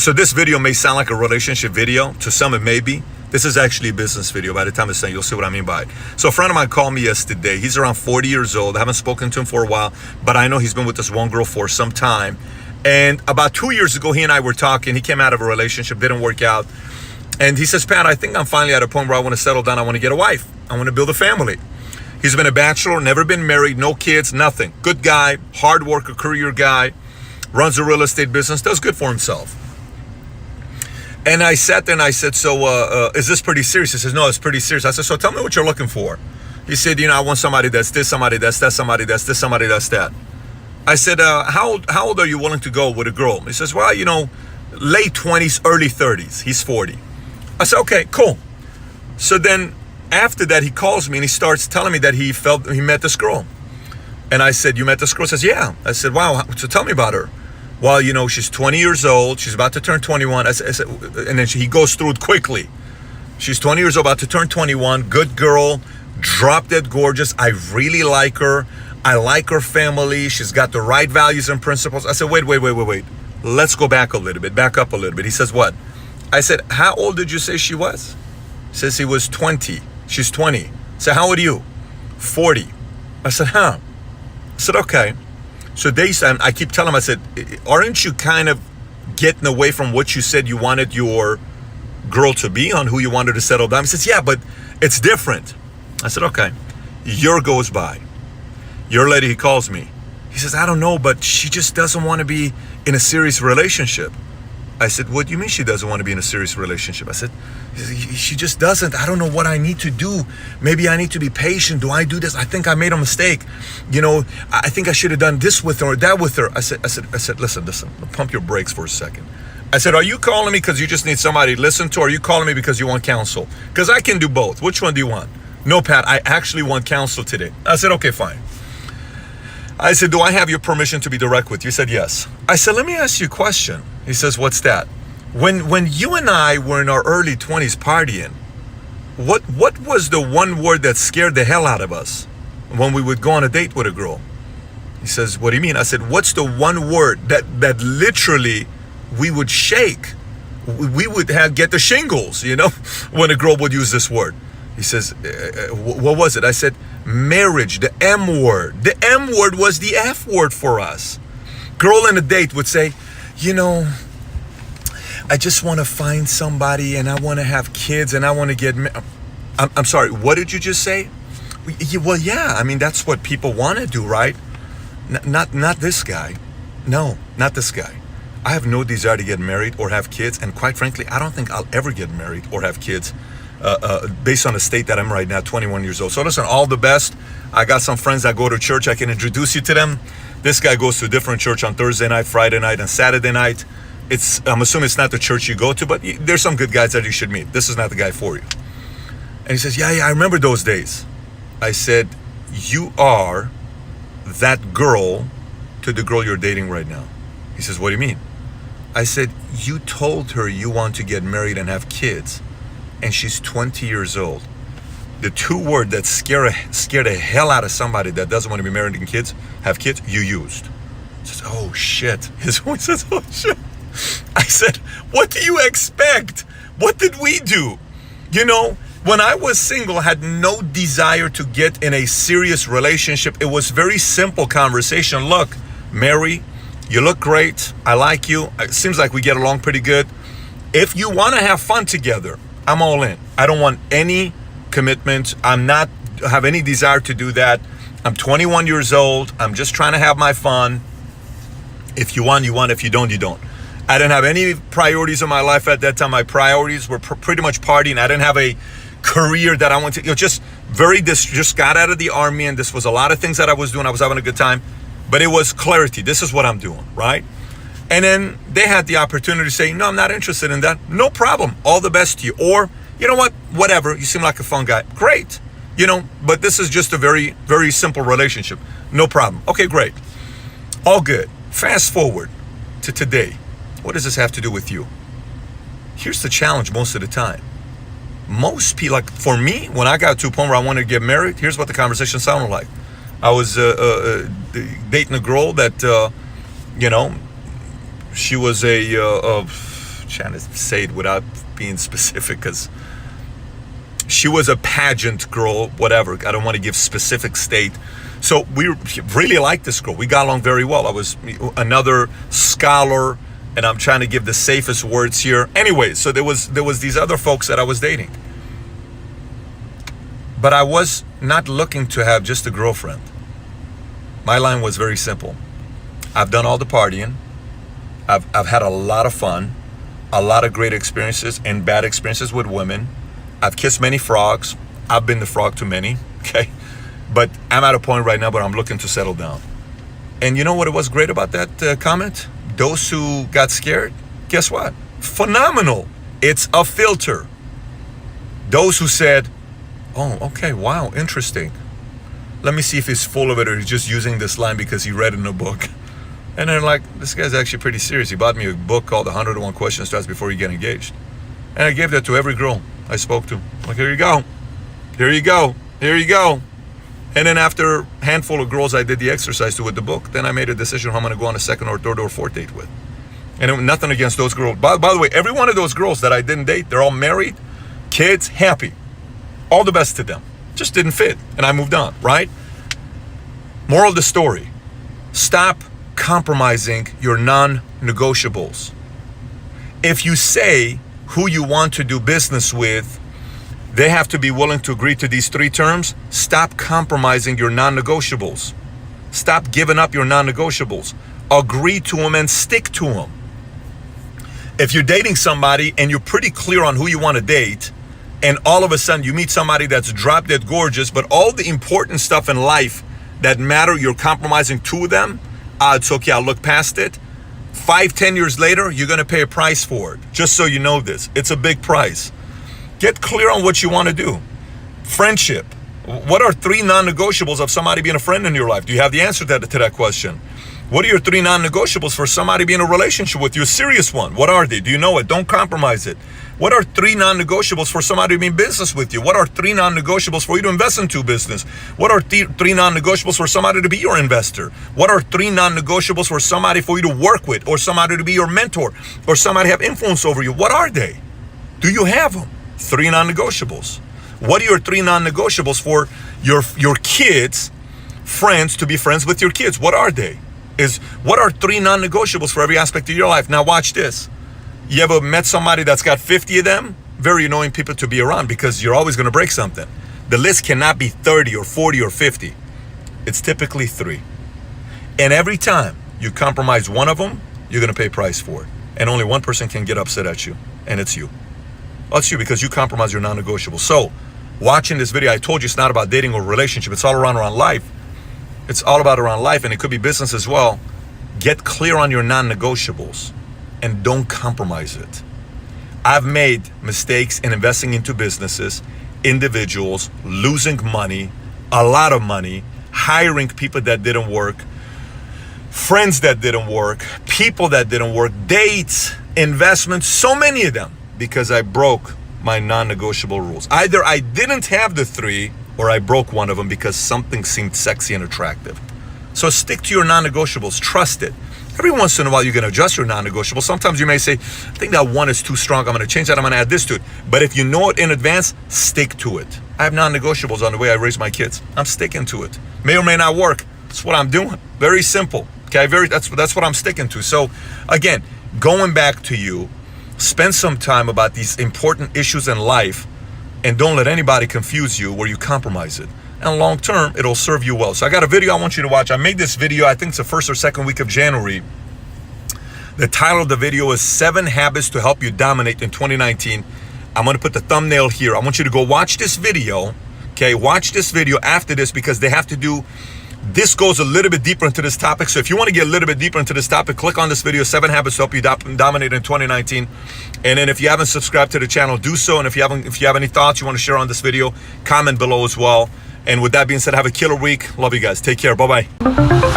So this video may sound like a relationship video. To some it may be. This is actually a business video. By the time it's done, you'll see what I mean by it. So a friend of mine called me yesterday. He's around 40 years old. I haven't spoken to him for a while, but I know he's been with this one girl for some time. And about 2 years ago, he and I were talking. He came out of a relationship, didn't work out. And he says, Pat, I think I'm finally at a point where I want to settle down. I want to get a wife. I want to build a family. He's been a bachelor, never been married, no kids, nothing. Good guy, hard worker, career guy, runs a real estate business, does good for himself. And I sat there and I said, so is this pretty serious? He says, no, it's pretty serious. I said, so tell me what you're looking for. He said, I want somebody that's this, somebody that's that, somebody that's this, somebody that's that. I said, how old are you willing to go with a girl? He says, well, late 20s, early 30s. He's 40. I said, okay, cool. So then after that, he calls me and he starts telling me that he met this girl. And I said, you met this girl? He says, yeah. I said, wow, so tell me about her. Well, she's 20 years old. She's about to turn 21. I said, and then he goes through it quickly. She's 20 years old, about to turn 21. Good girl, drop dead gorgeous. I really like her. I like her family. She's got the right values and principles. I said, wait. Let's go back a little bit. Back up a little bit. He says, what? I said, how old did you say she was? He says he was 20. She's 20. I said, how old are you? 40. I said, huh? I said, okay. So I keep telling him, I said, aren't you kind of getting away from what you said you wanted your girl to be, on who you wanted to settle down? He says, yeah, but it's different. I said, okay. A year goes by. Your lady, he calls me. He says, I don't know, but she just doesn't want to be in a serious relationship. I said, what do you mean she doesn't want to be in a serious relationship? I said, she just doesn't. I don't know what I need to do. Maybe I need to be patient. Do I do this? I think I made a mistake. I think I should have done this with her or that with her. I said, listen, pump your brakes for a second. I said, are you calling me because you just need somebody to listen to, or are you calling me because you want counsel? Because I can do both. Which one do you want? No, Pat, I actually want counsel today. I said, okay, fine. I said, do I have your permission to be direct with you? He said, yes. I said, let me ask you a question. He says, what's that? When you and I were in our early 20s partying, what was the one word that scared the hell out of us when we would go on a date with a girl? He says, what do you mean? I said, what's the one word that literally we would shake? We would get the shingles, when a girl would use this word. He says, what was it? I said, marriage, the M word. The M word was the F word for us. Girl in a date would say, I just want to find somebody and I want to have kids and I want to get married. I'm sorry, what did you just say? Well, yeah, I mean, that's what people want to do, right? Not this guy. No, not this guy. I have no desire to get married or have kids. And quite frankly, I don't think I'll ever get married or have kids based on the state that I'm right now, 21 years old. So listen, all the best. I got some friends that go to church. I can introduce you to them. This guy goes to a different church on Thursday night, Friday night, and Saturday night. I'm assuming it's not the church you go to, but there's some good guys that you should meet. This is not the guy for you. And he says, yeah, I remember those days. I said, you are that girl to the girl you're dating right now. He says, what do you mean? I said, you told her you want to get married and have kids, and she's 20 years old. The two words that scare the hell out of somebody that doesn't want to be married and have kids, you used. He says, oh shit. His voice says, oh shit. I said, what do you expect? What did we do? When I was single, I had no desire to get in a serious relationship. It was very simple conversation. Look, Mary, you look great. I like you. It seems like we get along pretty good. If you want to have fun together, I'm all in. I don't want any commitment. Have any desire to do that. I'm 21 years old. I'm just trying to have my fun. If you want, you want. If you don't, you don't. I didn't have any priorities in my life at that time. My priorities were pretty much partying. I didn't have a career that I wanted to, just got out of the army, and this was a lot of things that I was doing. I was having a good time, but it was clarity. This is what I'm doing, right? And then they had the opportunity to say, no, I'm not interested in that. No problem. All the best to you. Or, you know what? Whatever. You seem like a fun guy. Great. But this is just a very, very simple relationship. No problem. Okay, great. All good. Fast forward to today. What does this have to do with you? Here's the challenge most of the time. Most people, like for me, when I got to a point where I wanted to get married, here's what the conversation sounded like. I was dating a girl that, she was a trying to say it without being specific, because she was a pageant girl, whatever. I don't want to give specific state. So we really liked this girl. We got along very well. I was another scholar, and I'm trying to give the safest words here. Anyway, so there was these other folks that I was dating. But I was not looking to have just a girlfriend. My line was very simple. I've done all the partying. I've had a lot of fun, a lot of great experiences and bad experiences with women. I've kissed many frogs. I've been the frog to many, okay? But I'm at a point right now where I'm looking to settle down. And you know what was great about that comment? Those who got scared, guess what? Phenomenal. It's a filter. Those who said, oh, okay, wow, interesting. Let me see if he's full of it or he's just using this line because he read it in a book. And they're like, this guy's actually pretty serious. He bought me a book called 101 Questions to Ask Before You Get Engaged. And I gave that to every girl I spoke to. Like, here you go. Here you go. Here you go. And then after a handful of girls I did the exercise to with the book, then I made a decision who I'm going to go on a second or third or fourth date with. And nothing against those girls. By the way, every one of those girls that I didn't date, they're all married, kids, happy. All the best to them. Just didn't fit. And I moved on, right? Moral of the story. Stop compromising your non-negotiables. If you say who you want to do business with, they have to be willing to agree to these 3 terms. Stop compromising your non-negotiables. Stop giving up your non-negotiables. Agree to them and stick to them. If you're dating somebody and you're pretty clear on who you want to date, and all of a sudden you meet somebody that's drop dead gorgeous, but all the important stuff in life that matter, you're compromising 2 of them, it's okay, I'll look past it. 5-10 years later, you're going to pay a price for it. Just so you know this. It's a big price. Get clear on what you want to do. Friendship. What are 3 non-negotiables of somebody being a friend in your life? Do you have the answer to that question? What are your 3 non-negotiables for somebody being in a relationship with you? A serious one. What are they? Do you know it? Don't compromise it. What are 3 non-negotiables for somebody to be in business with you? What are 3 non-negotiables for you to invest into business? What are 3 non-negotiables for somebody to be your investor? What are 3 non-negotiables for somebody for you to work with, or somebody to be your mentor, or somebody to have influence over you? What are they? Do you have them? 3 non-negotiables. What are your 3 non-negotiables for your kids, friends, to be friends with your kids? What are they? What are 3 non-negotiables for every aspect of your life? Now watch this. You ever met somebody that's got 50 of them? Very annoying people to be around, because you're always going to break something. The list cannot be 30 or 40 or 50. It's typically 3. And every time you compromise one of them, you're going to pay a price for it. And only one person can get upset at you, and it's you. Well, it's you, because you compromise your non-negotiable. So, watching this video, I told you it's not about dating or relationship. It's all around life. It's all about around life, and it could be business as well. Get clear on your non-negotiables and don't compromise it. I've made mistakes in investing into businesses, individuals, losing money, a lot of money, hiring people that didn't work, friends that didn't work, people that didn't work, dates, investments, so many of them, because I broke my non-negotiable rules. Either I didn't have the 3, or I broke one of them because something seemed sexy and attractive. So stick to your non-negotiables. Trust it. Every once in a while, you're going to adjust your non-negotiables. Sometimes you may say, I think that 1 is too strong. I'm going to change that. I'm going to add this to it. But if you know it in advance, stick to it. I have non-negotiables on the way I raise my kids. I'm sticking to it. May or may not work. That's what I'm doing. Very simple. Okay, that's what I'm sticking to. So again, going back to you, spend some time about these important issues in life, and don't let anybody confuse you where you compromise it. And long term, it'll serve you well. So I got a video I want you to watch. I made this video, I think it's the 1st or 2nd week of January. The title of the video is 7 Habits to Help You Dominate in 2019. I'm going to put the thumbnail here. I want you to go watch this video. Okay, watch this video after this, because they have to do, this goes a little bit deeper into this topic. So if you want to get a little bit deeper into this topic, click on this video, 7 Habits to Help You Dominate in 2019. And then if you haven't subscribed to the channel, do so. And if you have any thoughts you want to share on this video, comment below as well. And with that being said, have a killer week. Love you guys. Take care. Bye-bye.